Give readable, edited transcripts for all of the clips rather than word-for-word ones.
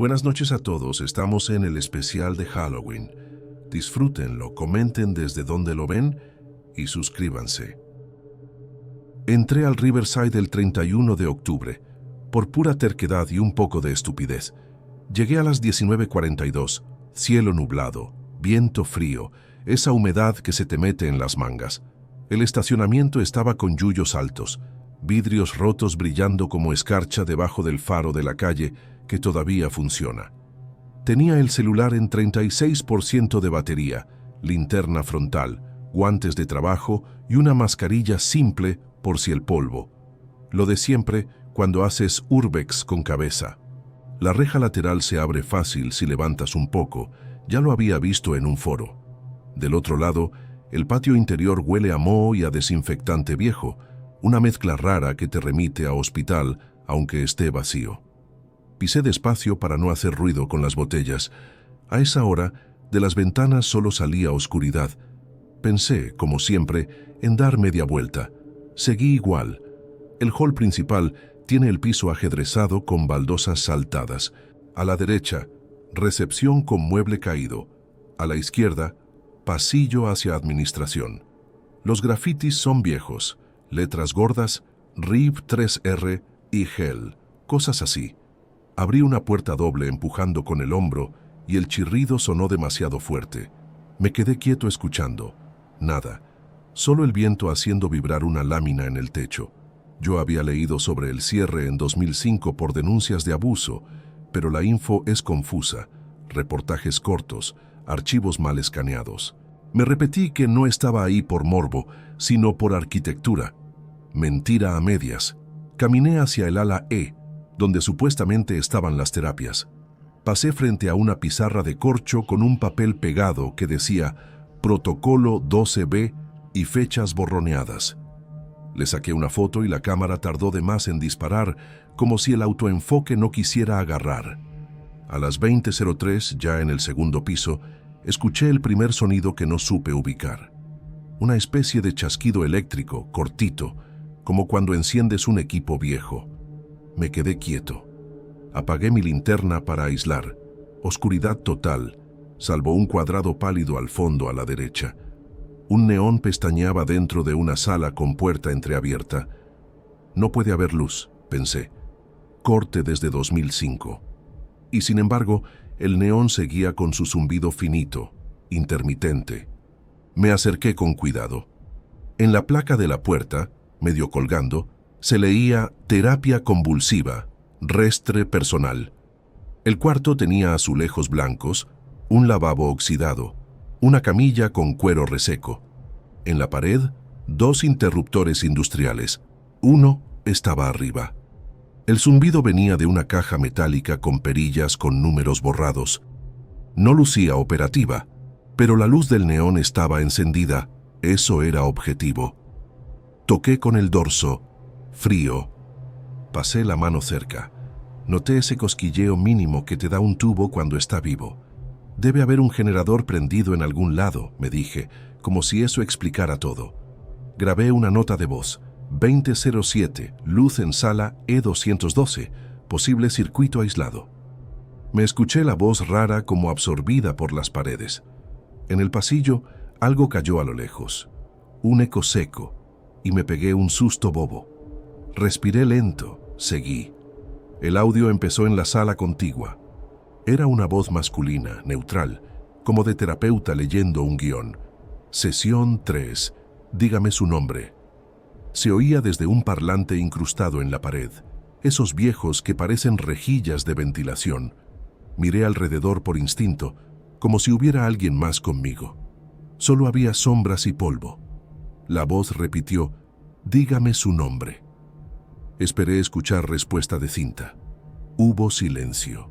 Buenas noches a todos, estamos en el especial de Halloween. Disfrútenlo, comenten desde donde lo ven y suscríbanse. Entré al Riverside el 31 de octubre, por pura terquedad y un poco de estupidez. Llegué a las 19:42, cielo nublado, viento frío, esa humedad que se te mete en las mangas. El estacionamiento estaba con yuyos altos, vidrios rotos brillando como escarcha debajo del faro de la calle que todavía funciona. Tenía el celular en 36% de batería, linterna frontal, guantes de trabajo y una mascarilla simple por si el polvo. Lo de siempre cuando haces urbex con cabeza. La reja lateral se abre fácil si levantas un poco, ya lo había visto en un foro. Del otro lado, el patio interior huele a moho y a desinfectante viejo, una mezcla rara que te remite a hospital aunque esté vacío. Pisé despacio para no hacer ruido con las botellas. A esa hora, de las ventanas solo salía oscuridad. Pensé, como siempre, en dar media vuelta. Seguí igual. El hall principal tiene el piso ajedrezado con baldosas saltadas. A la derecha, recepción con mueble caído. A la izquierda, pasillo hacia administración. Los grafitis son viejos, letras gordas, RIB 3R y GEL, cosas así. Abrí una puerta doble empujando con el hombro y el chirrido sonó demasiado fuerte. Me quedé quieto escuchando. Nada, solo el viento haciendo vibrar una lámina en el techo. Yo había leído sobre el cierre en 2005 por denuncias de abuso, pero la info es confusa, reportajes cortos, archivos mal escaneados. Me repetí que no estaba ahí por morbo, sino por arquitectura. Mentira a medias. Caminé hacia el ala E, donde supuestamente estaban las terapias. Pasé frente a una pizarra de corcho con un papel pegado que decía Protocolo 12B y fechas borroneadas. Le saqué una foto y la cámara tardó de más en disparar, como si el autoenfoque no quisiera agarrar. A las 20:03, ya en el segundo piso, escuché el primer sonido que no supe ubicar. Una especie de chasquido eléctrico, cortito, como cuando enciendes un equipo viejo. Me quedé quieto. Apagué mi linterna para aislar. Oscuridad total, salvo un cuadrado pálido al fondo a la derecha. Un neón pestañeaba dentro de una sala con puerta entreabierta. No puede haber luz, pensé. Corte desde 2005. Y sin embargo, el neón seguía con su zumbido finito, intermitente. Me acerqué con cuidado. En la placa de la puerta, medio colgando, se leía terapia convulsiva, restre personal. El cuarto tenía azulejos blancos, un lavabo oxidado, una camilla con cuero reseco. En la pared, 2 interruptores industriales. Uno estaba arriba. El zumbido venía de una caja metálica con perillas con números borrados. No lucía operativa, pero la luz del neón estaba encendida. Eso era objetivo. Toqué con el dorso. Frío. Pasé la mano cerca. Noté ese cosquilleo mínimo que te da un tubo cuando está vivo. Debe haber un generador prendido en algún lado, me dije, como si eso explicara todo. Grabé una nota de voz. 2007, luz en sala E212, posible circuito aislado. Me escuché la voz rara como absorbida por las paredes. En el pasillo, algo cayó a lo lejos. Un eco seco, y me pegué un susto bobo. Respiré lento, seguí. El audio empezó en la sala contigua. Era una voz masculina, neutral, como de terapeuta leyendo un guión. Sesión 3, dígame su nombre. Se oía desde un parlante incrustado en la pared, esos viejos que parecen rejillas de ventilación. Miré alrededor por instinto, como si hubiera alguien más conmigo. Solo había sombras y polvo. La voz repitió, dígame su nombre. Esperé escuchar respuesta de cinta. Hubo silencio.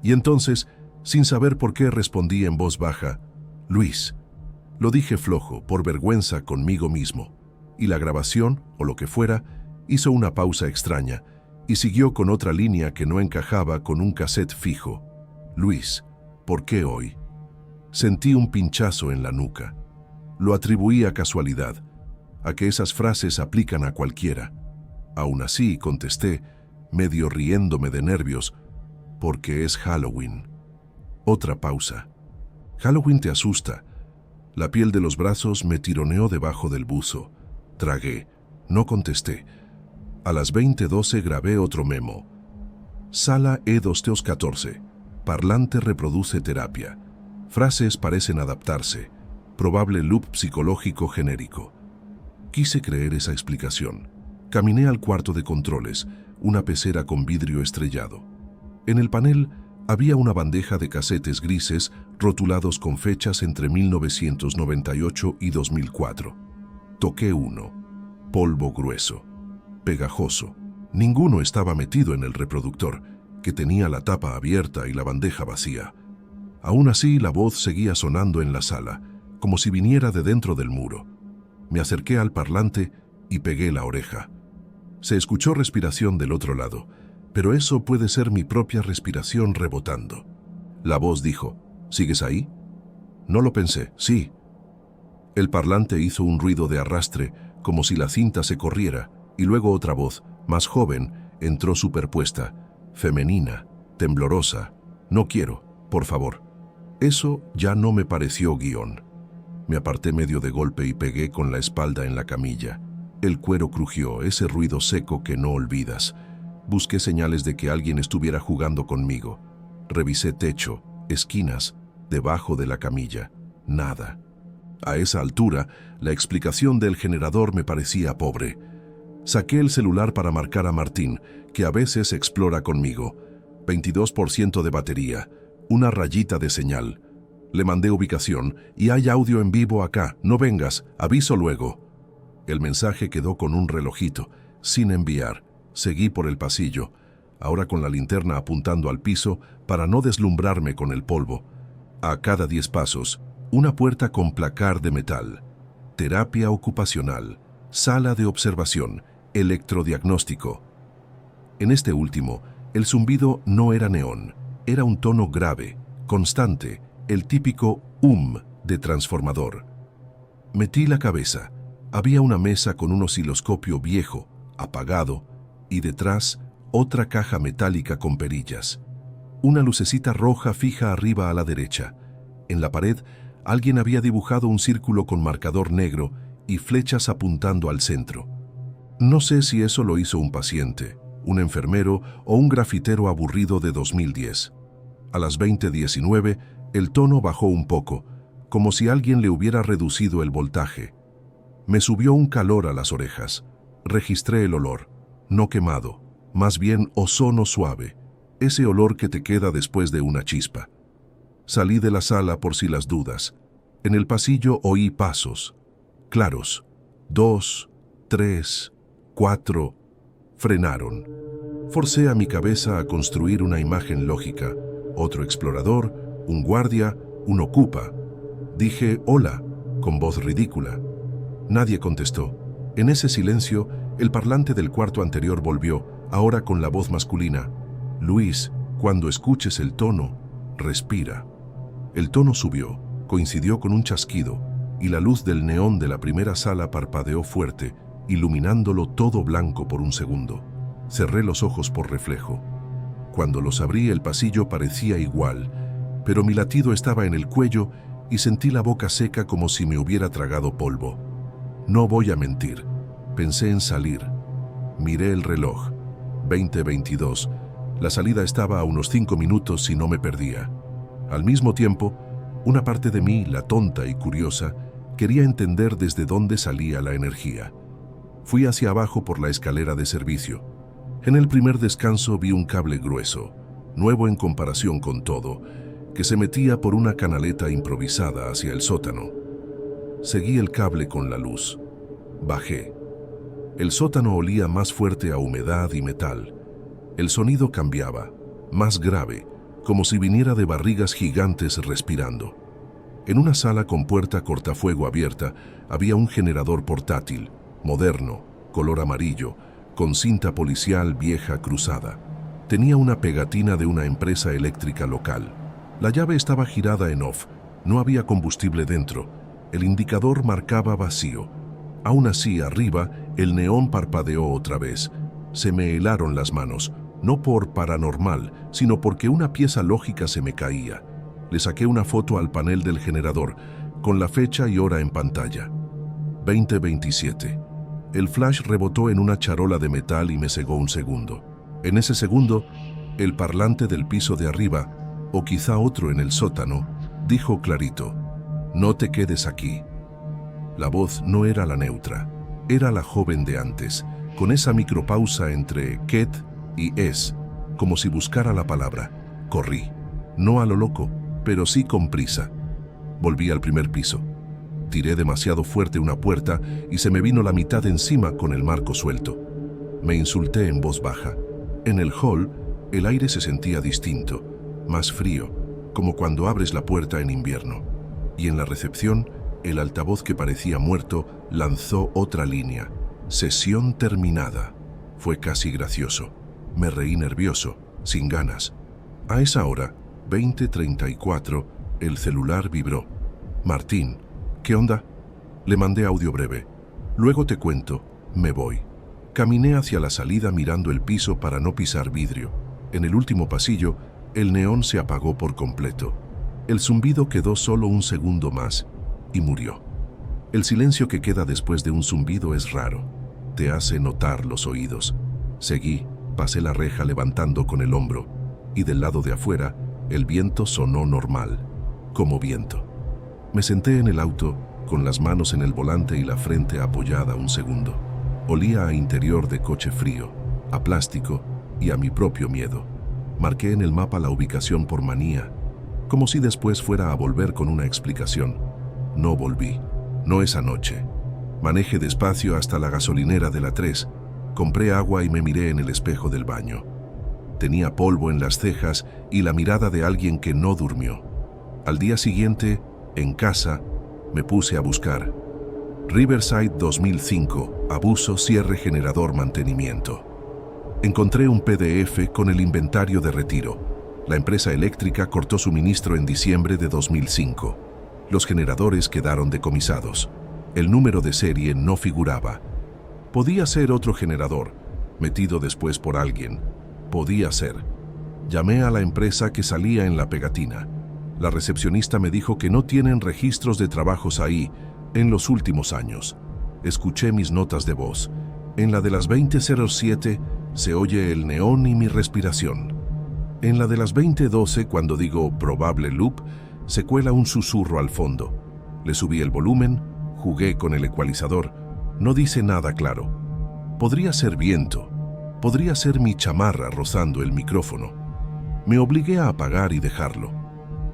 Y entonces, sin saber por qué, respondí en voz baja, Luis. Lo dije flojo, por vergüenza conmigo mismo. Y la grabación, o lo que fuera, hizo una pausa extraña y siguió con otra línea que no encajaba con un cassette fijo. Luis, ¿por qué hoy? Sentí un pinchazo en la nuca. Lo atribuí a casualidad, a que esas frases aplican a cualquiera. Aún así, contesté, medio riéndome de nervios, porque es Halloween. Otra pausa. Halloween te asusta. La piel de los brazos me tironeó debajo del buzo. Tragué. No contesté. A las 20:12 grabé otro memo. Sala E214. Parlante reproduce terapia. Frases parecen adaptarse. Probable loop psicológico genérico. Quise creer esa explicación. Caminé al cuarto de controles, una pecera con vidrio estrellado. En el panel había una bandeja de casetes grises rotulados con fechas entre 1998 y 2004. Toqué uno. Polvo grueso, pegajoso. Ninguno estaba metido en el reproductor, que tenía la tapa abierta y la bandeja vacía. Aún así, la voz seguía sonando en la sala, como si viniera de dentro del muro. Me acerqué al parlante y pegué la oreja. Se escuchó respiración del otro lado, pero eso puede ser mi propia respiración rebotando. La voz dijo, ¿sigues ahí? No lo pensé, sí. El parlante hizo un ruido de arrastre, como si la cinta se corriera, y luego otra voz, más joven, entró superpuesta, femenina, temblorosa. No quiero, por favor. Eso ya no me pareció guión. Me aparté medio de golpe y pegué con la espalda en la camilla. El cuero crujió, ese ruido seco que no olvidas. Busqué señales de que alguien estuviera jugando conmigo. Revisé techo, esquinas, debajo de la camilla. Nada. A esa altura, la explicación del generador me parecía pobre. Saqué el celular para marcar a Martín, que a veces explora conmigo. 22% de batería, una rayita de señal. Le mandé ubicación y hay audio en vivo acá, no vengas, aviso luego. El mensaje quedó con un relojito, sin enviar. Seguí por el pasillo, ahora con la linterna apuntando al piso para no deslumbrarme con el polvo. A cada 10 pasos, una puerta con placar de metal. Terapia ocupacional, sala de observación, electrodiagnóstico. En este último, el zumbido no era neón, era un tono grave, constante, el típico de transformador. Metí la cabeza. Había una mesa con un osciloscopio viejo, apagado, y detrás otra caja metálica con perillas. Una lucecita roja fija arriba a la derecha. En la pared, alguien había dibujado un círculo con marcador negro y flechas apuntando al centro. No sé si eso lo hizo un paciente, un enfermero o un grafitero aburrido de 2010. A las 20:19, el tono bajó un poco, como si alguien le hubiera reducido el voltaje. Me subió un calor a las orejas. Registré el olor, no quemado, más bien ozono suave, ese olor que te queda después de una chispa. Salí de la sala por si las dudas. En el pasillo oí pasos, claros. 2, 3, 4, frenaron. Forcé a mi cabeza a construir una imagen lógica. Otro explorador, un guardia, un ocupa. Dije, hola, con voz ridícula. Nadie contestó. En ese silencio, el parlante del cuarto anterior volvió, ahora con la voz masculina. Luis, cuando escuches el tono, respira. El tono subió, coincidió con un chasquido, y la luz del neón de la primera sala parpadeó fuerte, iluminándolo todo blanco por un segundo. Cerré los ojos por reflejo. Cuando los abrí, el pasillo parecía igual, pero mi latido estaba en el cuello y sentí la boca seca como si me hubiera tragado polvo. No voy a mentir. Pensé en salir. Miré el reloj. 20:22. La salida estaba a unos 5 minutos si no me perdía. Al mismo tiempo, una parte de mí, la tonta y curiosa, quería entender desde dónde salía la energía. Fui hacia abajo por la escalera de servicio. En el primer descanso vi un cable grueso, nuevo en comparación con todo, que se metía por una canaleta improvisada hacia el sótano. Seguí el cable con la luz. Bajé. El sótano olía más fuerte a humedad y metal. El sonido cambiaba, más grave, como si viniera de barrigas gigantes respirando. En una sala con puerta cortafuego abierta había un generador portátil, moderno, color amarillo, con cinta policial vieja cruzada. Tenía una pegatina de una empresa eléctrica local. La llave estaba girada en off, no había combustible dentro. El indicador marcaba vacío. Aún así, arriba, el neón parpadeó otra vez. Se me helaron las manos. No por paranormal, sino porque una pieza lógica se me caía. Le saqué una foto al panel del generador, con la fecha y hora en pantalla. 20:27. El flash rebotó en una charola de metal y me cegó un segundo. En ese segundo, el parlante del piso de arriba, o quizá otro en el sótano, dijo clarito: «No te quedes aquí». La voz no era la neutra, era la joven de antes, con esa micropausa entre «ket» y «es», como si buscara la palabra. Corrí, no a lo loco, pero sí con prisa. Volví al primer piso. Tiré demasiado fuerte una puerta y se me vino la mitad encima con el marco suelto. Me insulté en voz baja. En el hall, el aire se sentía distinto, más frío, como cuando abres la puerta en invierno. Y en la recepción, el altavoz que parecía muerto lanzó otra línea. «Sesión terminada». Fue casi gracioso. Me reí nervioso, sin ganas. A esa hora, 20:34, el celular vibró. «Martín, ¿qué onda?». Le mandé audio breve. «Luego te cuento, me voy». Caminé hacia la salida mirando el piso para no pisar vidrio. En el último pasillo, el neón se apagó por completo. El zumbido quedó solo un segundo más y murió. El silencio que queda después de un zumbido es raro. Te hace notar los oídos. Seguí, pasé la reja levantando con el hombro, y del lado de afuera, el viento sonó normal, como viento. Me senté en el auto, con las manos en el volante y la frente apoyada un segundo. Olía a interior de coche frío, a plástico y a mi propio miedo. Marqué en el mapa la ubicación por manía, como si después fuera a volver con una explicación. No volví, no esa noche. Manejé despacio hasta la gasolinera de la 3, compré agua y me miré en el espejo del baño. Tenía polvo en las cejas y la mirada de alguien que no durmió. Al día siguiente, en casa, me puse a buscar. Riverside 2005, abuso, cierre, generador, mantenimiento. Encontré un PDF con el inventario de retiro. La empresa eléctrica cortó suministro en diciembre de 2005. Los generadores quedaron decomisados. El número de serie no figuraba. Podía ser otro generador, metido después por alguien. Podía ser. Llamé a la empresa que salía en la pegatina. La recepcionista me dijo que no tienen registros de trabajos ahí en los últimos años. Escuché mis notas de voz. En la de las 20:07 se oye el neón y mi respiración. En la de las 20:12, cuando digo probable loop, se cuela un susurro al fondo. Le subí el volumen, jugué con el ecualizador. No dice nada claro. Podría ser viento. Podría ser mi chamarra rozando el micrófono. Me obligué a apagar y dejarlo.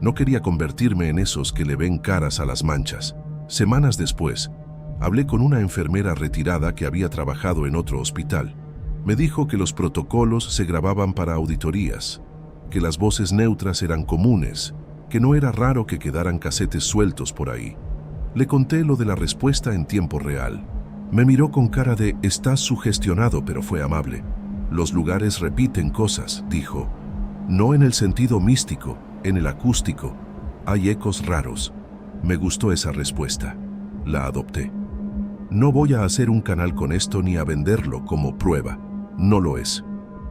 No quería convertirme en esos que le ven caras a las manchas. Semanas después, hablé con una enfermera retirada que había trabajado en otro hospital. Me dijo que los protocolos se grababan para auditorías, que las voces neutras eran comunes, que no era raro que quedaran casetes sueltos por ahí. Le conté lo de la respuesta en tiempo real. Me miró con cara de «estás sugestionado», pero fue amable. «Los lugares repiten cosas», dijo. «No en el sentido místico, en el acústico. Hay ecos raros». Me gustó esa respuesta. La adopté. No voy a hacer un canal con esto ni a venderlo como prueba. No lo es.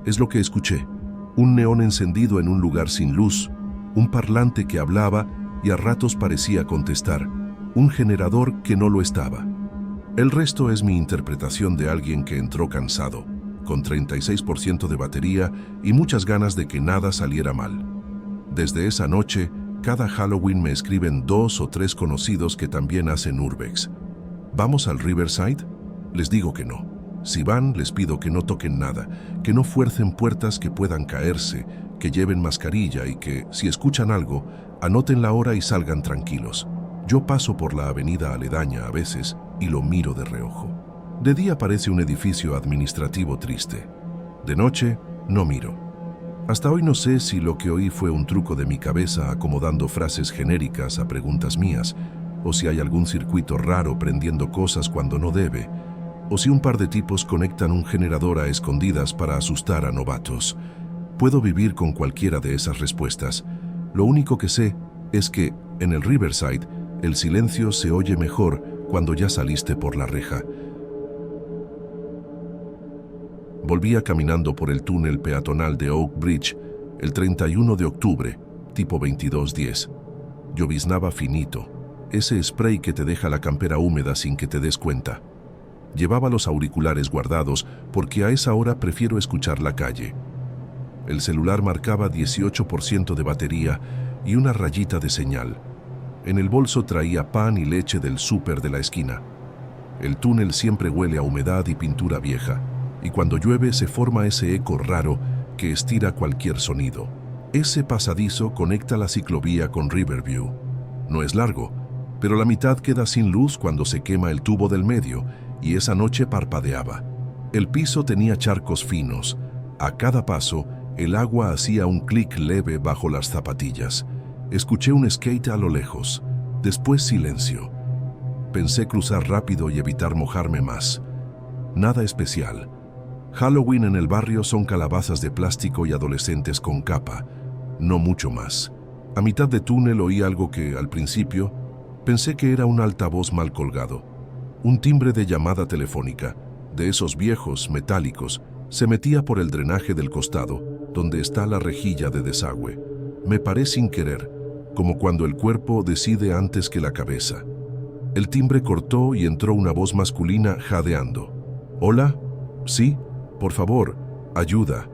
Es lo que escuché. Un neón encendido en un lugar sin luz, un parlante que hablaba y a ratos parecía contestar, un generador que no lo estaba. El resto es mi interpretación de alguien que entró cansado, con 36% de batería y muchas ganas de que nada saliera mal. Desde esa noche, cada Halloween me escriben 2 o 3 conocidos que también hacen urbex. ¿Vamos al Riverside? Les digo que no. Si van, les pido que no toquen nada, que no fuercen puertas que puedan caerse, que lleven mascarilla y que, si escuchan algo, anoten la hora y salgan tranquilos. Yo paso por la avenida aledaña a veces y lo miro de reojo. De día parece un edificio administrativo triste. De noche, no miro. Hasta hoy no sé si lo que oí fue un truco de mi cabeza acomodando frases genéricas a preguntas mías, o si hay algún circuito raro prendiendo cosas cuando no debe, o si un par de tipos conectan un generador a escondidas para asustar a novatos. Puedo vivir con cualquiera de esas respuestas. Lo único que sé es que, en el Riverside, el silencio se oye mejor cuando ya saliste por la reja. Volvía caminando por el túnel peatonal de Oak Bridge el 31 de octubre, tipo 22:10. Lloviznaba finito, ese spray que te deja la campera húmeda sin que te des cuenta. Llevaba los auriculares guardados porque a esa hora prefiero escuchar la calle. El celular marcaba 18% de batería y una rayita de señal. En el bolso traía pan y leche del súper de la esquina. El túnel siempre huele a humedad y pintura vieja, y cuando llueve se forma ese eco raro que estira cualquier sonido. Ese pasadizo conecta la ciclovía con Riverview. No es largo, pero la mitad queda sin luz cuando se quema el tubo del medio, y esa noche parpadeaba. El piso tenía charcos finos. A cada paso, el agua hacía un clic leve bajo las zapatillas. Escuché un skate a lo lejos. Después silencio. Pensé cruzar rápido y evitar mojarme más. Nada especial. Halloween en el barrio son calabazas de plástico y adolescentes con capa. No mucho más. A mitad de túnel oí algo que, al principio, pensé que era un altavoz mal colgado. Un timbre de llamada telefónica, de esos viejos, metálicos, se metía por el drenaje del costado, donde está la rejilla de desagüe. Me paré sin querer, como cuando el cuerpo decide antes que la cabeza. El timbre cortó y entró una voz masculina jadeando. «¿Hola? Sí, por favor, ayuda».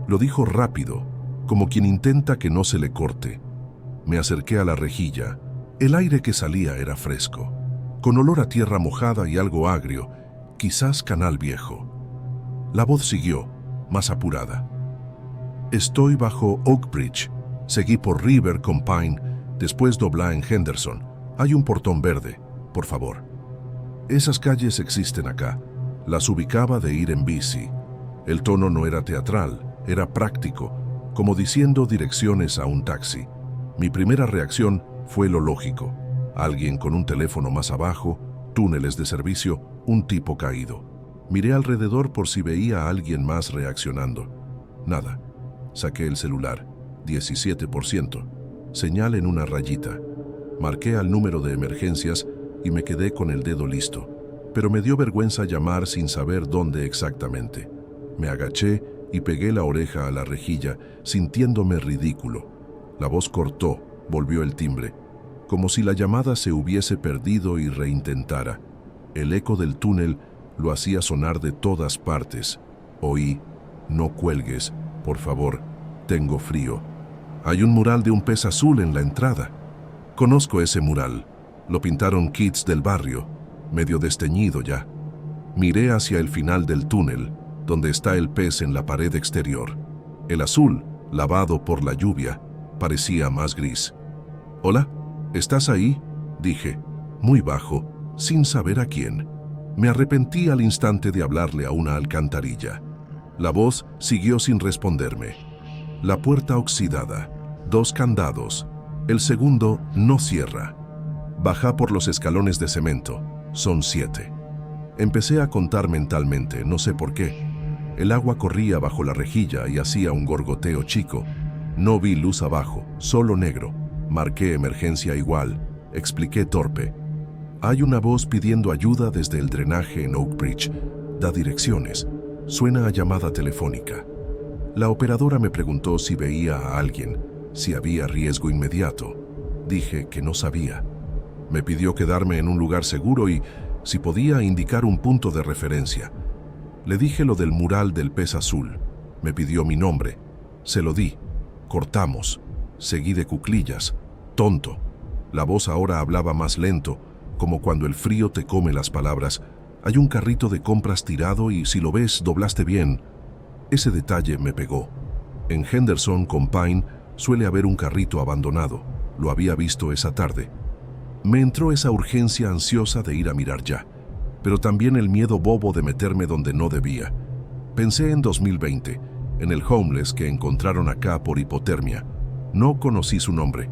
Lo dijo rápido, como quien intenta que no se le corte. Me acerqué a la rejilla. El aire que salía era fresco, con olor a tierra mojada y algo agrio, quizás canal viejo. La voz siguió, más apurada. «Estoy bajo Oak Bridge. Seguí por River con Pine, después doblá en Henderson. Hay un portón verde, por favor». Esas calles existen acá. Las ubicaba de ir en bici. El tono no era teatral, era práctico, como diciendo direcciones a un taxi. Mi primera reacción fue lo lógico. Alguien con un teléfono más abajo, túneles de servicio, un tipo caído. Miré alrededor por si veía a alguien más reaccionando. Nada. Saqué el celular. 17%. Señal en una rayita. Marqué al número de emergencias y me quedé con el dedo listo. Pero me dio vergüenza llamar sin saber dónde exactamente. Me agaché y pegué la oreja a la rejilla, sintiéndome ridículo. La voz cortó, volvió el timbre, como si la llamada se hubiese perdido y reintentara. El eco del túnel lo hacía sonar de todas partes. Oí: «No cuelgues, por favor, tengo frío». Hay un mural de un pez azul en la entrada. Conozco ese mural. Lo pintaron kids del barrio, medio desteñido ya. Miré hacia el final del túnel, donde está el pez en la pared exterior. El azul, lavado por la lluvia, parecía más gris. «¿Hola? ¿Estás ahí?», dije, muy bajo, sin saber a quién. Me arrepentí al instante de hablarle a una alcantarilla. La voz siguió sin responderme. La puerta oxidada, 2 candados. El segundo no cierra. Bajá por los escalones de cemento. Son 7. Empecé a contar mentalmente, no sé por qué. El agua corría bajo la rejilla y hacía un gorgoteo chico. No vi luz abajo, solo negro. Marqué emergencia igual. Expliqué torpe. Hay una voz pidiendo ayuda desde el drenaje en Oak Bridge. Da direcciones. Suena a llamada telefónica. La operadora me preguntó si veía a alguien, si había riesgo inmediato. Dije que no sabía. Me pidió quedarme en un lugar seguro y, si podía, indicar un punto de referencia. Le dije lo del mural del pez azul. Me pidió mi nombre. Se lo di. Cortamos. Seguí de cuclillas. Tonto. La voz ahora hablaba más lento, como cuando el frío te come las palabras. Hay un carrito de compras tirado y si lo ves, doblaste bien. Ese detalle me pegó. En Henderson con Pine suele haber un carrito abandonado. Lo había visto esa tarde. Me entró esa urgencia ansiosa de ir a mirar ya, pero también el miedo bobo de meterme donde no debía. Pensé en 2020, en el homeless que encontraron acá por hipotermia. No conocí su nombre.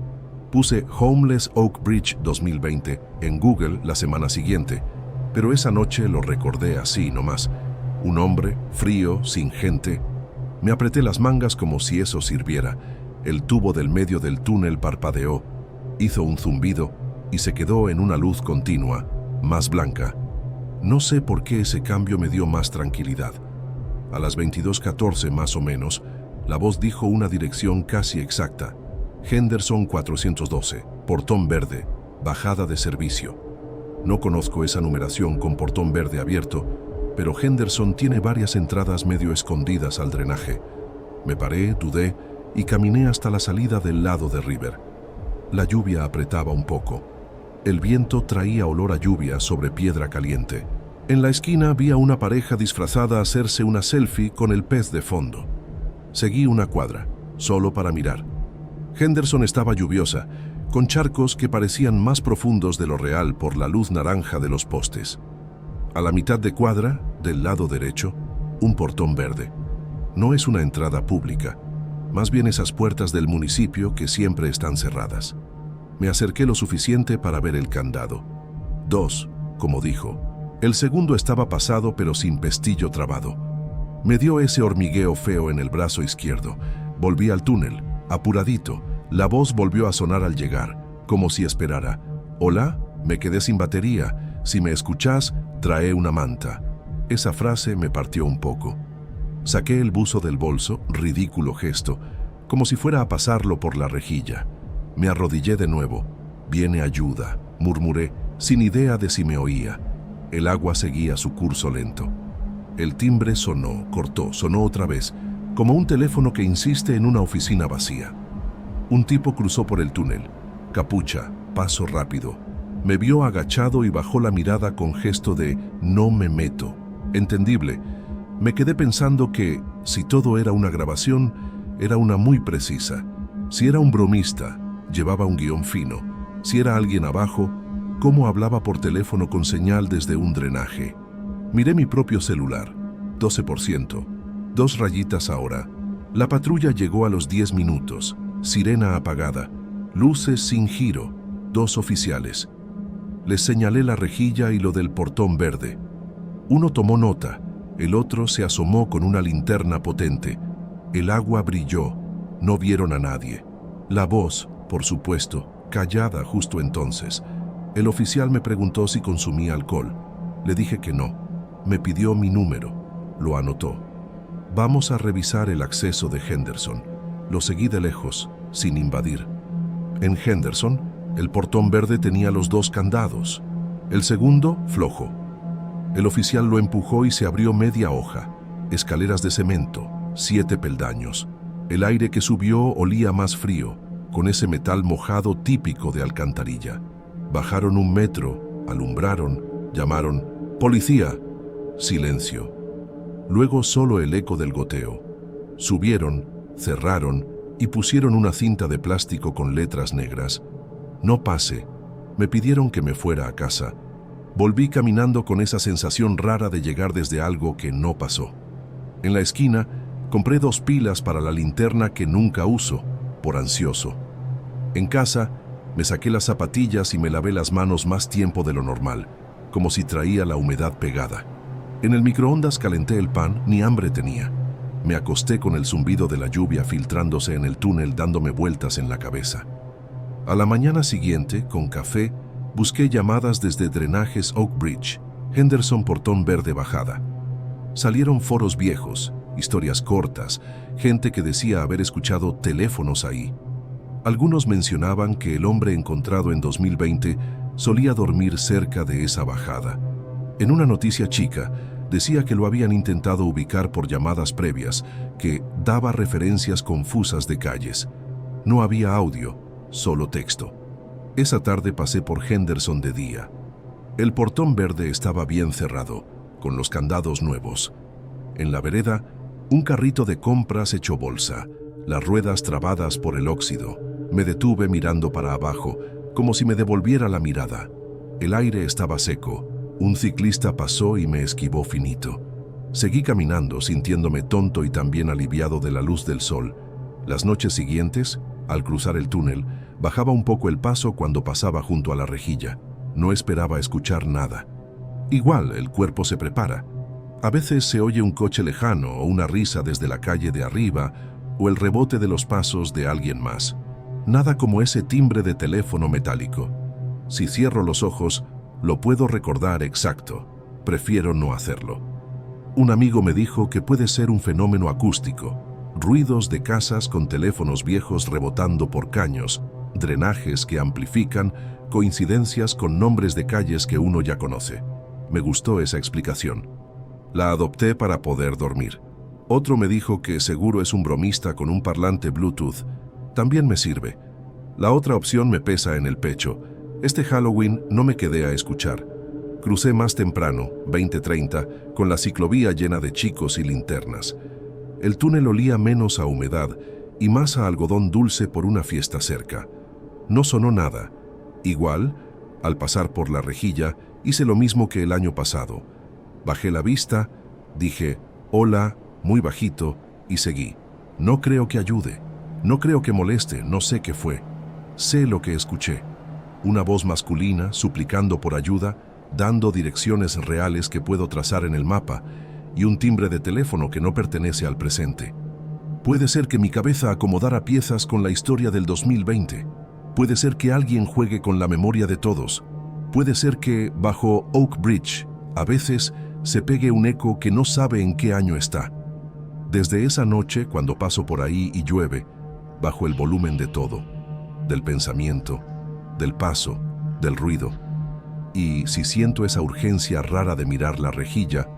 Puse Homeless Oak Bridge 2020 en Google la semana siguiente, pero esa noche lo recordé así nomás. Un hombre, frío, sin gente. Me apreté las mangas como si eso sirviera. El tubo del medio del túnel parpadeó, hizo un zumbido y se quedó en una luz continua, más blanca. No sé por qué ese cambio me dio más tranquilidad. A las 22:14 más o menos, la voz dijo una dirección casi exacta. Henderson 412, portón verde, bajada de servicio. No conozco esa numeración con portón verde abierto, pero Henderson tiene varias entradas medio escondidas al drenaje. Me paré, dudé y caminé hasta la salida del lado de River. La lluvia apretaba un poco. El viento traía olor a lluvia sobre piedra caliente. En la esquina vi a una pareja disfrazada hacerse una selfie con el pez de fondo. Seguí una cuadra, solo para mirar. Henderson estaba lluviosa, con charcos que parecían más profundos de lo real por la luz naranja de los postes. A la mitad de cuadra, del lado derecho, un portón verde. No es una entrada pública, más bien esas puertas del municipio que siempre están cerradas. Me acerqué lo suficiente para ver el candado. 2, como dijo. El segundo estaba pasado pero sin pestillo trabado. Me dio ese hormigueo feo en el brazo izquierdo. Volví al túnel, apuradito. La voz volvió a sonar al llegar, como si esperara. «Hola, me quedé sin batería. Si me escuchás, trae una manta». Esa frase me partió un poco. Saqué el buzo del bolso, ridículo gesto, como si fuera a pasarlo por la rejilla. Me arrodillé de nuevo. «Viene ayuda», murmuré, sin idea de si me oía. El agua seguía su curso lento. El timbre sonó, cortó, sonó otra vez, como un teléfono que insiste en una oficina vacía. Un tipo cruzó por el túnel. Capucha, paso rápido. Me vio agachado y bajó la mirada con gesto de «no me meto». Entendible. Me quedé pensando que, si todo era una grabación, era una muy precisa. Si era un bromista, llevaba un guión fino. Si era alguien abajo, cómo hablaba por teléfono con señal desde un drenaje. Miré mi propio celular. 12%. 2 rayitas ahora. La patrulla llegó a los 10 minutos. Sirena apagada. Luces sin giro. 2 oficiales. Les señalé la rejilla y lo del portón verde. Uno tomó nota. El otro se asomó con una linterna potente. El agua brilló. No vieron a nadie. La voz, por supuesto, callada justo entonces. El oficial me preguntó si consumía alcohol. Le dije que no. Me pidió mi número. Lo anotó. Vamos a revisar el acceso de Henderson. Lo seguí de lejos, sin invadir. En Henderson, el portón verde tenía los 2 candados. El segundo, flojo. El oficial lo empujó y se abrió media hoja. Escaleras de cemento, 7 peldaños. El aire que subió olía más frío, con ese metal mojado típico de alcantarilla. Bajaron 1 metro, alumbraron, llamaron «¡Policía!». Silencio. Luego solo el eco del goteo. Subieron, cerraron y pusieron una cinta de plástico con letras negras. «No pase». Me pidieron que me fuera a casa. Volví caminando con esa sensación rara de llegar desde algo que no pasó. En la esquina, compré 2 pilas para la linterna que nunca uso, por ansioso. En casa, me saqué las zapatillas y me lavé las manos más tiempo de lo normal, como si traía la humedad pegada. En el microondas calenté el pan, ni hambre tenía. Me acosté con el zumbido de la lluvia filtrándose en el túnel dándome vueltas en la cabeza. A la mañana siguiente, con café, busqué llamadas desde drenajes Oak Bridge, Henderson portón verde bajada. Salieron foros viejos, historias cortas, gente que decía haber escuchado teléfonos ahí. Algunos mencionaban que el hombre encontrado en 2020 solía dormir cerca de esa bajada. En una noticia chica, decía que lo habían intentado ubicar por llamadas previas, que daba referencias confusas de calles. No había audio, solo texto. Esa tarde pasé por Henderson de día. El portón verde estaba bien cerrado, con los candados nuevos. En la vereda, un carrito de compras hecho bolsa, las ruedas trabadas por el óxido. Me detuve mirando para abajo, como si me devolviera la mirada. El aire estaba seco. Un ciclista pasó y me esquivó finito. Seguí caminando, sintiéndome tonto y también aliviado de la luz del sol. Las noches siguientes, al cruzar el túnel, bajaba un poco el paso cuando pasaba junto a la rejilla. No esperaba escuchar nada. Igual, el cuerpo se prepara. A veces se oye un coche lejano o una risa desde la calle de arriba o el rebote de los pasos de alguien más. Nada como ese timbre de teléfono metálico. Si cierro los ojos, lo puedo recordar exacto. Prefiero no hacerlo. Un amigo me dijo que puede ser un fenómeno acústico, ruidos de casas con teléfonos viejos rebotando por caños, drenajes que amplifican, coincidencias con nombres de calles que uno ya conoce. Me gustó esa explicación. La adopté para poder dormir. Otro me dijo que seguro es un bromista con un parlante Bluetooth. También me sirve. La otra opción me pesa en el pecho. Este Halloween no me quedé a escuchar. Crucé más temprano, 20:30, con la ciclovía llena de chicos y linternas. El túnel olía menos a humedad y más a algodón dulce por una fiesta cerca. No sonó nada. Igual, al pasar por la rejilla, hice lo mismo que el año pasado. Bajé la vista, dije, hola, muy bajito, y seguí. No creo que ayude, no creo que moleste, no sé qué fue. Sé lo que escuché. Una voz masculina suplicando por ayuda, dando direcciones reales que puedo trazar en el mapa, y un timbre de teléfono que no pertenece al presente. Puede ser que mi cabeza acomodara piezas con la historia del 2020. Puede ser que alguien juegue con la memoria de todos. Puede ser que, bajo Oak Bridge, a veces se pegue un eco que no sabe en qué año está. Desde esa noche, cuando paso por ahí y llueve, bajo el volumen de todo, del pensamiento, del paso, del ruido. Y si siento esa urgencia rara de mirar la rejilla,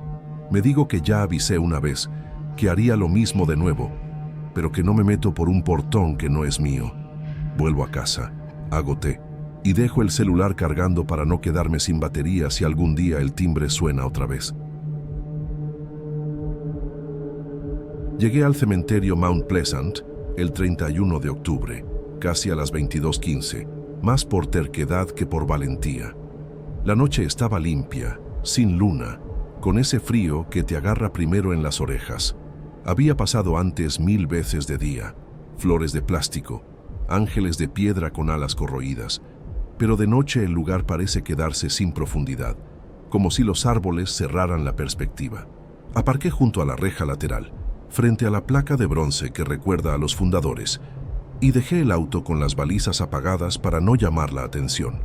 me digo que ya avisé una vez, que haría lo mismo de nuevo, pero que no me meto por un portón que no es mío. Vuelvo a casa, hago té y dejo el celular cargando para no quedarme sin batería si algún día el timbre suena otra vez. Llegué al cementerio Mount Pleasant el 31 de octubre, casi a las 22:15, más por terquedad que por valentía. La noche estaba limpia, sin luna, con ese frío que te agarra primero en las orejas. Había pasado antes 1000 veces de día, flores de plástico, ángeles de piedra con alas corroídas, pero de noche el lugar parece quedarse sin profundidad, como si los árboles cerraran la perspectiva. Aparqué junto a la reja lateral, frente a la placa de bronce que recuerda a los fundadores, y dejé el auto con las balizas apagadas para no llamar la atención.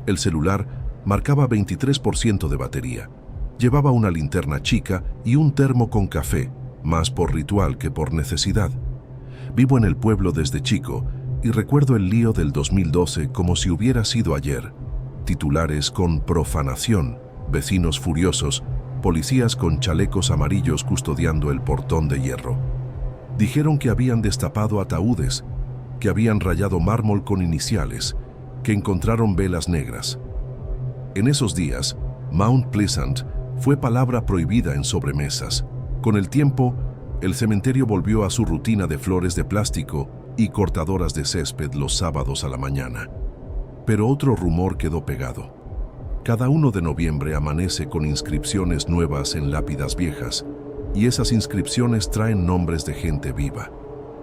El celular marcaba 23% de batería. Llevaba una linterna chica y un termo con café, más por ritual que por necesidad. Vivo en el pueblo desde chico y recuerdo el lío del 2012 como si hubiera sido ayer. Titulares con profanación, vecinos furiosos, policías con chalecos amarillos custodiando el portón de hierro. Dijeron que habían destapado ataúdes, que habían rayado mármol con iniciales, que encontraron velas negras. En esos días, Mount Pleasant fue palabra prohibida en sobremesas. Con el tiempo, el cementerio volvió a su rutina de flores de plástico y cortadoras de césped los sábados a la mañana. Pero otro rumor quedó pegado. Cada 1 de noviembre amanece con inscripciones nuevas en lápidas viejas, y esas inscripciones traen nombres de gente viva.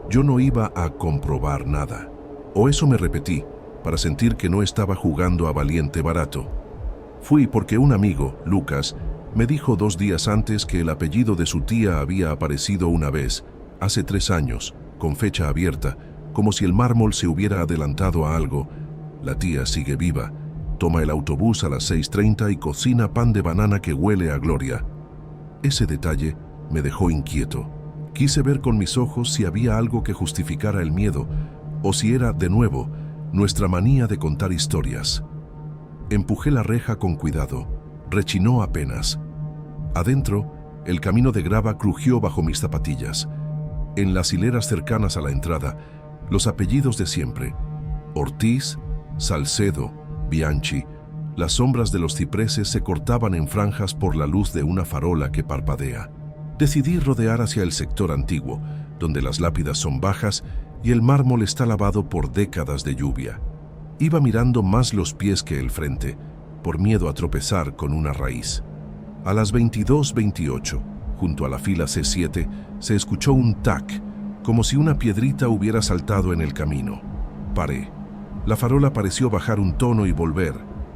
Yo no iba a comprobar nada, o eso me repetí, para sentir que no estaba jugando a valiente barato. Fui porque un amigo, Lucas, me dijo 2 días antes que el apellido de su tía había aparecido una vez, hace 3 años, con fecha abierta, como si el mármol se hubiera adelantado a algo. La tía sigue viva, toma el autobús a las 6:30 y cocina pan de banana que huele a gloria. Ese detalle me dejó inquieto. Quise ver con mis ojos si había algo que justificara el miedo, o si era, de nuevo, nuestra manía de contar historias. Empujé la reja con cuidado, rechinó apenas. Adentro, el camino de grava crujió bajo mis zapatillas. En las hileras cercanas a la entrada, los apellidos de siempre: Ortiz, Salcedo, Bianchi. Las sombras de los cipreses se cortaban en franjas por la luz de una farola que parpadea. Decidí rodear hacia el sector antiguo, donde las lápidas son bajas y el mármol está lavado por décadas de lluvia. Iba mirando más los pies que el frente, por miedo a tropezar con una raíz. A las 22:28, junto a la fila C7, se escuchó un tac, como si una piedrita hubiera saltado en el camino. Paré. La farola pareció bajar un tono y volver,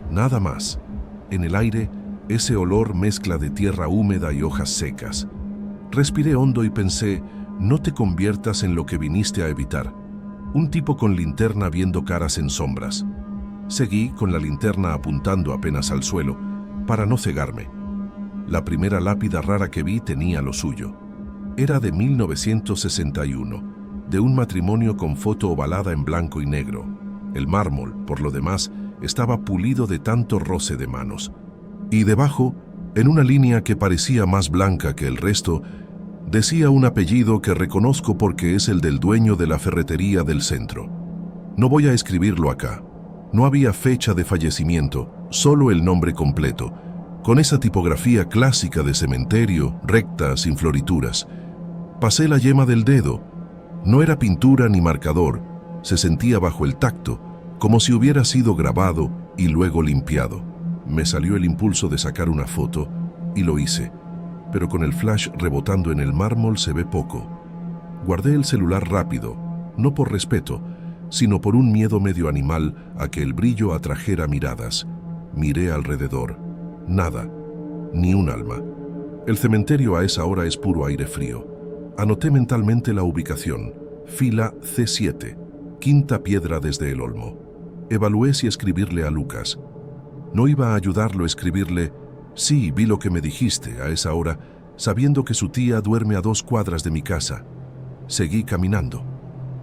nada más. En el aire, ese olor mezcla de tierra húmeda y hojas secas. Respiré hondo y pensé, no te conviertas en lo que viniste a evitar. Un tipo con linterna viendo caras en sombras. Seguí con la linterna apuntando apenas al suelo, para no cegarme. La primera lápida rara que vi tenía lo suyo. Era de 1961, de un matrimonio con foto ovalada en blanco y negro. El mármol, por lo demás, estaba pulido de tanto roce de manos. Y debajo, en una línea que parecía más blanca que el resto, decía un apellido que reconozco porque es el del dueño de la ferretería del centro. No voy a escribirlo acá. No había fecha de fallecimiento, solo el nombre completo, con esa tipografía clásica de cementerio, recta, sin florituras. Pasé la yema del dedo. No era pintura ni marcador, se sentía bajo el tacto, como si hubiera sido grabado y luego limpiado. Me salió el impulso de sacar una foto y lo hice, pero con el flash rebotando en el mármol se ve poco. Guardé el celular rápido, no por respeto, sino por un miedo medio animal a que el brillo atrajera miradas. Miré alrededor. Nada, ni un alma. El cementerio a esa hora es puro aire frío. Anoté mentalmente la ubicación, fila C7, quinta piedra desde el olmo. Evalué si escribirle a Lucas. No iba a ayudarlo a escribirle, sí, vi lo que me dijiste a esa hora, sabiendo que su tía duerme a 2 cuadras de mi casa. Seguí caminando.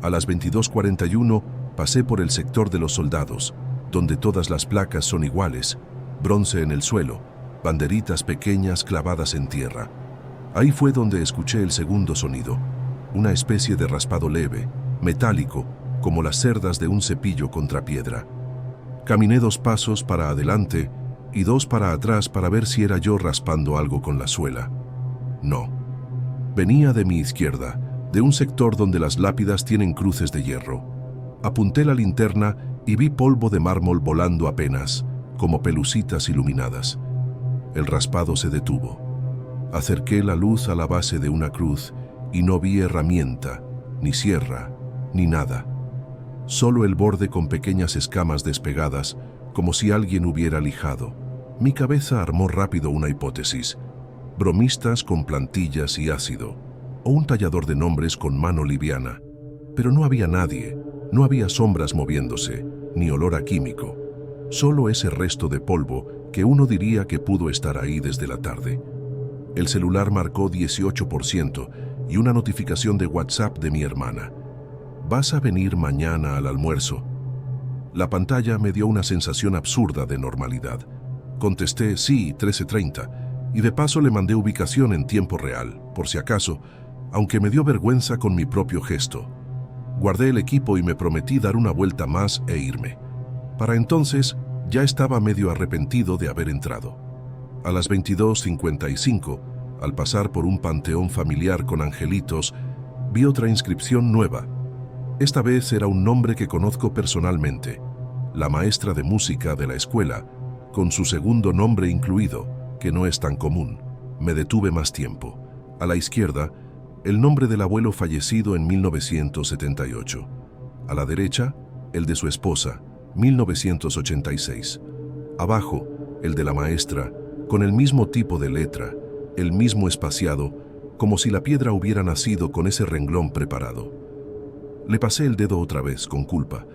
A las 22:41 pasé por el sector de los soldados, donde todas las placas son iguales, bronce en el suelo, banderitas pequeñas clavadas en tierra. Ahí fue donde escuché el segundo sonido, una especie de raspado leve, metálico, como las cerdas de un cepillo contra piedra. Caminé 2 pasos para adelante y 2 para atrás para ver si era yo raspando algo con la suela. No. Venía de mi izquierda, de un sector donde las lápidas tienen cruces de hierro. Apunté la linterna y vi polvo de mármol volando apenas, como pelucitas iluminadas. El raspado se detuvo. Acerqué la luz a la base de una cruz y no vi herramienta, ni sierra, ni nada. Solo el borde con pequeñas escamas despegadas, como si alguien hubiera lijado. Mi cabeza armó rápido una hipótesis. Bromistas con plantillas y ácido, o un tallador de nombres con mano liviana. Pero no había nadie, no había sombras moviéndose, ni olor a químico. Solo ese resto de polvo que uno diría que pudo estar ahí desde la tarde. El celular marcó 18% y una notificación de WhatsApp de mi hermana. ¿Vas a venir mañana al almuerzo? La pantalla me dio una sensación absurda de normalidad. Contesté sí, 13:30, y de paso le mandé ubicación en tiempo real, por si acaso, aunque me dio vergüenza con mi propio gesto. Guardé el equipo y me prometí dar una vuelta más e irme. Para entonces, ya estaba medio arrepentido de haber entrado. A las 22:55, al pasar por un panteón familiar con angelitos, vi otra inscripción nueva. Esta vez era un nombre que conozco personalmente, la maestra de música de la escuela, con su segundo nombre incluido, que no es tan común. Me detuve más tiempo. A la izquierda, el nombre del abuelo fallecido en 1978. A la derecha, el de su esposa, 1986. Abajo, el de la maestra, con el mismo tipo de letra, el mismo espaciado, como si la piedra hubiera nacido con ese renglón preparado. Le pasé el dedo otra vez, con culpa.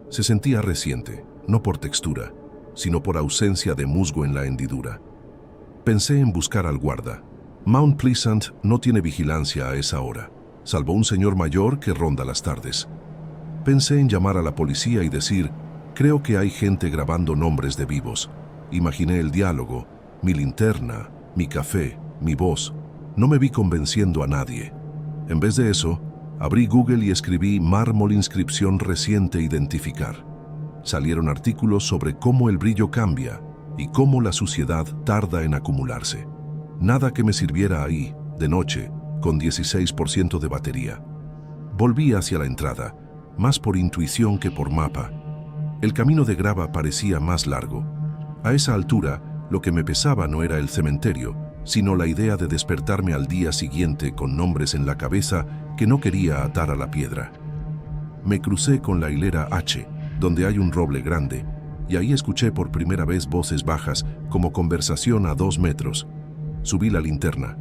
Se sentía reciente, no por textura, sino por ausencia de musgo en la hendidura. Pensé en buscar al guarda. Mount Pleasant no tiene vigilancia a esa hora, salvo un señor mayor que ronda las tardes. Pensé en llamar a la policía y decir, creo que hay gente grabando nombres de vivos. Imaginé el diálogo, mi linterna, mi café, mi voz. No me vi convenciendo a nadie. En vez de eso, abrí Google y escribí mármol inscripción reciente identificar. Salieron artículos sobre cómo el brillo cambia y cómo la suciedad tarda en acumularse. Nada que me sirviera ahí, de noche, con 16% de batería. Volví hacia la entrada, más por intuición que por mapa. El camino de grava parecía más largo. A esa altura, lo que me pesaba no era el cementerio, sino la idea de despertarme al día siguiente con nombres en la cabeza que no quería atar a la piedra. Me crucé con la hilera H, donde hay un roble grande, y ahí escuché por primera vez voces bajas, como conversación a 2 metros. Subí la linterna.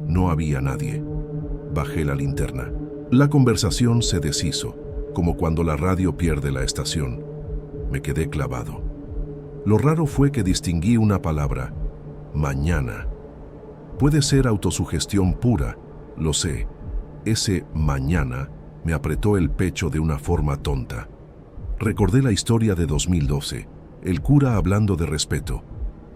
No había nadie. Bajé la linterna. La conversación se deshizo, como cuando la radio pierde la estación. Me quedé clavado. Lo raro fue que distinguí una palabra: mañana. Puede ser autosugestión pura, lo sé. Ese mañana me apretó el pecho de una forma tonta. Recordé la historia de 2012, el cura hablando de respeto,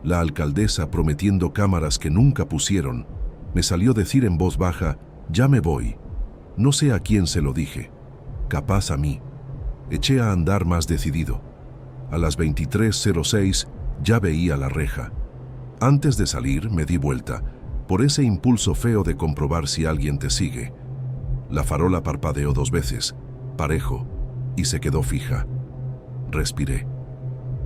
la alcaldesa prometiendo cámaras que nunca pusieron. Me salió decir en voz baja, ya me voy. No sé a quién se lo dije, capaz a mí. Eché a andar más decidido. A las 23:06 ya veía la reja. Antes de salir me di vuelta, por ese impulso feo de comprobar si alguien te sigue. La farola parpadeó 2 veces, parejo, y se quedó fija. Respiré.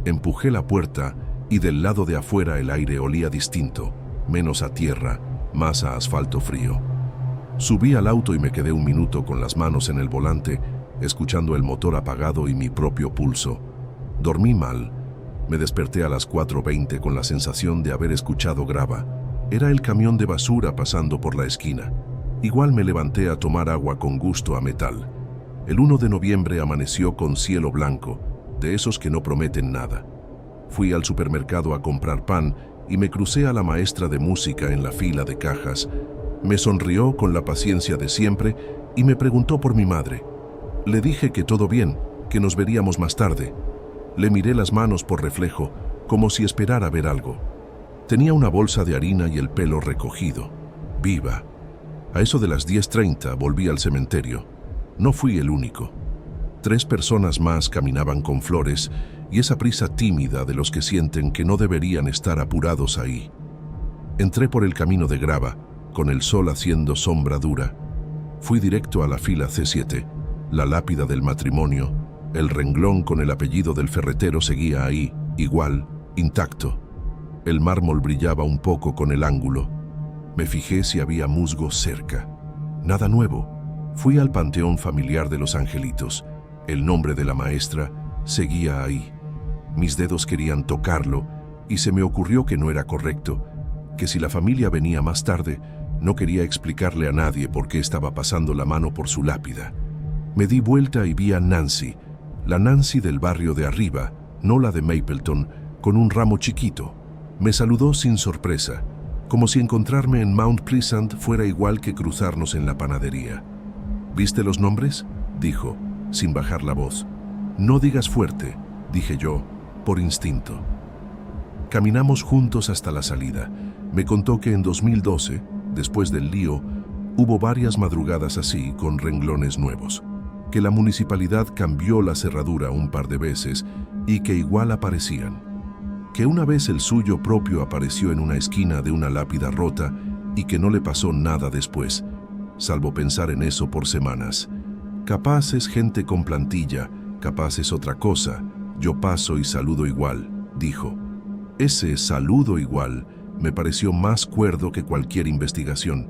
Empujé la puerta y del lado de afuera el aire olía distinto, menos a tierra, más a asfalto frío. Subí al auto y me quedé un minuto con las manos en el volante, escuchando el motor apagado y mi propio pulso. Dormí mal. Me desperté a las 4:20 con la sensación de haber escuchado grava. Era el camión de basura pasando por la esquina. Igual me levanté a tomar agua con gusto a metal. El 1 de noviembre amaneció con cielo blanco, de esos que no prometen nada. Fui al supermercado a comprar pan y me crucé a la maestra de música en la fila de cajas. Me sonrió con la paciencia de siempre y me preguntó por mi madre. Le dije que todo bien, que nos veríamos más tarde. Le miré las manos por reflejo, como si esperara ver algo. Tenía una bolsa de harina y el pelo recogido. Viva. A eso de las 10:30 volví al cementerio. No fui el único. 3 personas más caminaban con flores y esa prisa tímida de los que sienten que no deberían estar apurados ahí. Entré por el camino de grava, con el sol haciendo sombra dura. Fui directo a la fila C7, la lápida del matrimonio. El renglón con el apellido del ferretero seguía ahí, igual, intacto. El mármol brillaba un poco con el ángulo. Me fijé si había musgo cerca. Nada nuevo. Fui al panteón familiar de los angelitos. El nombre de la maestra seguía ahí. Mis dedos querían tocarlo y se me ocurrió que no era correcto, que si la familia venía más tarde, no quería explicarle a nadie por qué estaba pasando la mano por su lápida. Me di vuelta y vi a Nancy, la Nancy del barrio de arriba, no la de Mapleton, con un ramo chiquito. Me saludó sin sorpresa, como si encontrarme en Mount Pleasant fuera igual que cruzarnos en la panadería. ¿Viste los nombres?, dijo, sin bajar la voz. No digas fuerte, dije yo, por instinto. Caminamos juntos hasta la salida. Me contó que en 2012, después del lío, hubo varias madrugadas así, con renglones nuevos, que la municipalidad cambió la cerradura un par de veces y que igual aparecían. Que una vez el suyo propio apareció en una esquina de una lápida rota y que no le pasó nada después, salvo pensar en eso por semanas. Capaz es gente con plantilla, capaz es otra cosa. Yo paso y saludo igual, dijo. Ese saludo igual me pareció más cuerdo que cualquier investigación.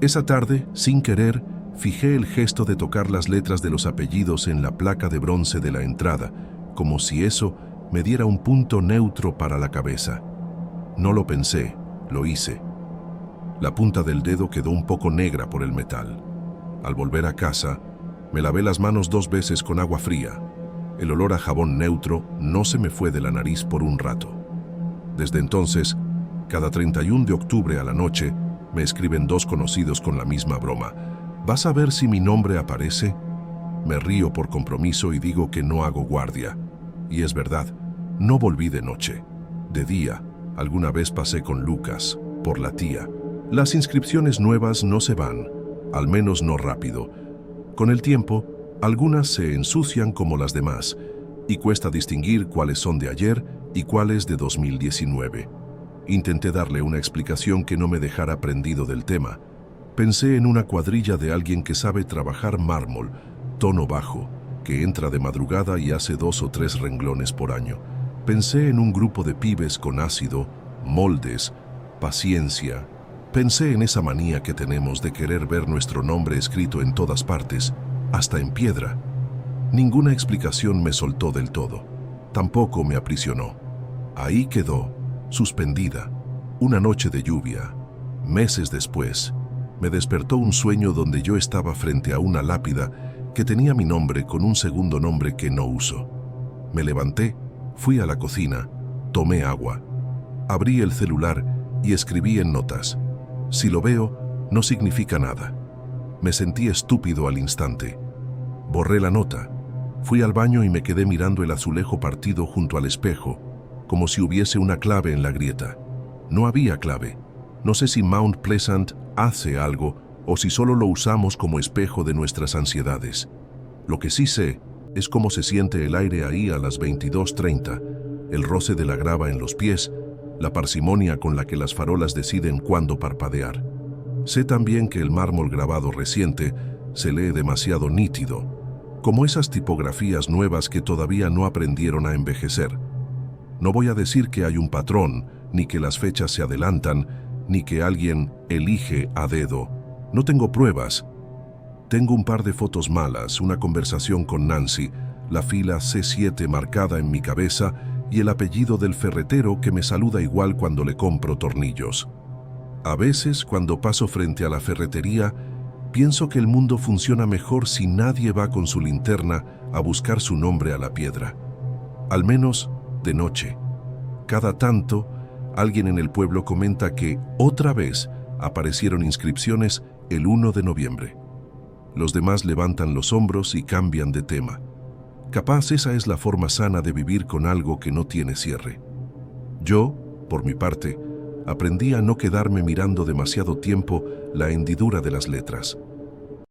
Esa tarde, sin querer, fijé el gesto de tocar las letras de los apellidos en la placa de bronce de la entrada, como si eso me diera un punto neutro para la cabeza. No lo pensé, lo hice. La punta del dedo quedó un poco negra por el metal. Al volver a casa, me lavé las manos 2 veces con agua fría. El olor a jabón neutro no se me fue de la nariz por un rato. Desde entonces, cada 31 de octubre a la noche, me escriben 2 conocidos con la misma broma. ¿Vas a ver si mi nombre aparece? Me río por compromiso y digo que no hago guardia. Y es verdad, no volví de noche. De día, alguna vez pasé con Lucas, por la tía. Las inscripciones nuevas no se van, al menos no rápido. Con el tiempo, algunas se ensucian como las demás, y cuesta distinguir cuáles son de ayer y cuáles de 2019. Intenté darle una explicación que no me dejara prendido del tema. Pensé en una cuadrilla de alguien que sabe trabajar mármol, tono bajo, que entra de madrugada y hace 2 o 3 renglones por año. Pensé en un grupo de pibes con ácido, moldes, paciencia. Pensé en esa manía que tenemos de querer ver nuestro nombre escrito en todas partes, hasta en piedra. Ninguna explicación me soltó del todo. Tampoco me aprisionó. Ahí quedó, suspendida, una noche de lluvia. Meses después, me despertó un sueño donde yo estaba frente a una lápida que tenía mi nombre con un segundo nombre que no uso. Me levanté, fui a la cocina, tomé agua, abrí el celular y escribí en notas: Si lo veo, no significa nada. Me sentí estúpido al instante. Borré la nota. Fui al baño y me quedé mirando el azulejo partido junto al espejo, como si hubiese una clave en la grieta. No había clave. No sé si Mount Pleasant hace algo o si solo lo usamos como espejo de nuestras ansiedades. Lo que sí sé es cómo se siente el aire ahí a las 22:30, el roce de la grava en los pies, la parsimonia con la que las farolas deciden cuándo parpadear. Sé también que el mármol grabado reciente se lee demasiado nítido, como esas tipografías nuevas que todavía no aprendieron a envejecer. No voy a decir que hay un patrón, ni que las fechas se adelantan, ni que alguien elige a dedo. No tengo pruebas. Tengo un par de fotos malas, una conversación con Nancy, la fila C7 marcada en mi cabeza y el apellido del ferretero que me saluda igual cuando le compro tornillos. A veces, cuando paso frente a la ferretería, pienso que el mundo funciona mejor si nadie va con su linterna a buscar su nombre a la piedra. Al menos de noche. Cada tanto, alguien en el pueblo comenta que otra vez aparecieron inscripciones el 1 de noviembre. Los demás levantan los hombros y cambian de tema. Capaz esa es la forma sana de vivir con algo que no tiene cierre. Yo, por mi parte, aprendí a no quedarme mirando demasiado tiempo la hendidura de las letras.